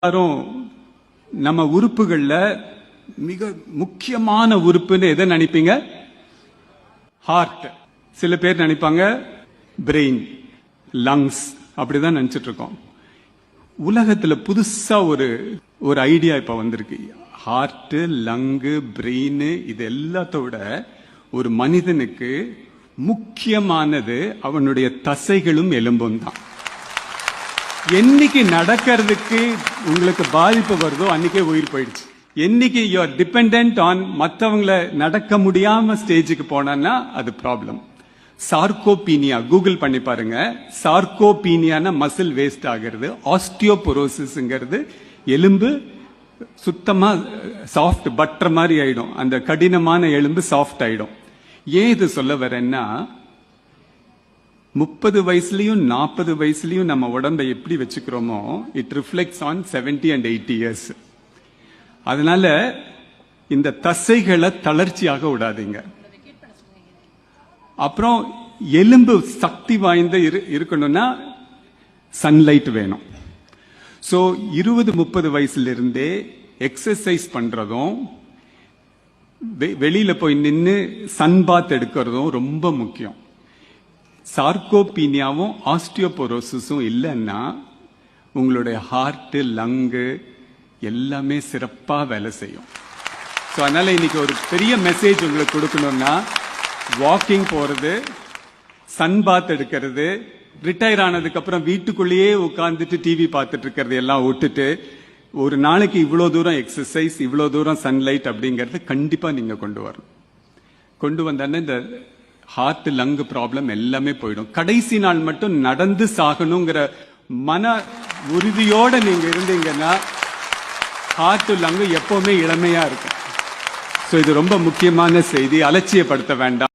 எல்லாரும் நம்ம உறுப்புகள்ல மிக முக்கியமான உறுப்புன்னு எதை நினைப்பீங்க? ஹார்ட். சில பேர் நினைப்பாங்க பிரெயின், லங்ஸ், அப்படிதான் நினைச்சிட்டு இருக்கோம். உலகத்துல புதுசா ஒரு ஐடியா இப்ப வந்திருக்கு. ஹார்ட், லங்கு, பிரெயின் இது எல்லாத்தோட ஒரு மனிதனுக்கு முக்கியமானது அவனுடைய தசைகளும் எலும்பும் தான். என்னைக்கு நடக்கிறதுக்கு உங்களுக்கு பாதிப்பு வருதோ அன்னைக்கே உயிர் போயிடுச்சு. என்னைக்கு யூ ஆர் டிபெண்டன்ட் ஆன் மற்றவங்களை நடக்க முடியாம ஸ்டேஜுக்கு போனா அது ப்ராப்ளம். சார்கோபீனியா கூகுள் பண்ணி பாருங்க. சார்கோபீனியான மசில் வேஸ்ட் ஆகிறது. ஆஸ்டியோபோரோசிஸ்ங்கிறது எலும்பு சுத்தமா சாஃப்ட் பட்டர் மாதிரி ஆயிடும். அந்த கடினமான எலும்பு சாஃப்ட் ஆயிடும். ஏன் இது சொல்ல வரேன்னா, 30 வயசுலயும் 40 வயசுலயும் நம்ம உடம்பை எப்படி வச்சுக்கிறோமோ it reflects on 70 and 80 years. அதனால இந்த தசைகளை தளர்ச்சியாக விடாதீங்க. அப்புறம் எலும்பு சக்தி வாய்ந்த இருக்கணும்னா சன்லைட் வேணும். ஸோ 20-30 வயசுல இருந்தே எக்ஸசைஸ் பண்றதும் வெளியில போய் நின்று சன்பாத் எடுக்கிறதும் ரொம்ப முக்கியம். சார்கோபீனியாவும் ஆஸ்டியோபோரோசிஸும் இல்லைன்னா உங்களுடைய ஹார்ட், லங்கு எல்லாமே சிறப்பா வேலை செய்யும். ஸோ அதனால இன்னைக்கு ஒரு பெரிய மெசேஜ் உங்களுக்கு கொடுக்கணும்னா, வாக்கிங் போறது, சன்பாத் எடுக்கிறது, ரிட்டையர் ஆனதுக்கு அப்புறம் வீட்டுக்குள்ளேயே உட்கார்ந்துட்டு டிவி பார்த்துட்டு இருக்கிறது எல்லாம் விட்டுட்டு ஒரு நாளைக்கு இவ்வளோ தூரம் எக்ஸசைஸ், இவ்வளோ தூரம் சன்லைட் அப்படிங்கறது கண்டிப்பா நீங்க கொண்டு வரணும். கொண்டு வந்தானே இந்த ஹார்ட், லங்கு ப்ராப்ளம் எல்லாமே போயிடும். கடைசி நாள் மட்டும் நடந்து சாகணுங்கிற மன உறுதியோட நீங்க இருந்தீங்கன்னா ஹார்ட், லங்கு எப்பவுமே இளமையா இருக்கும். ஸோ இது ரொம்ப முக்கியமான செய்தி. அலட்சியப்படுத்த வேண்டாம்.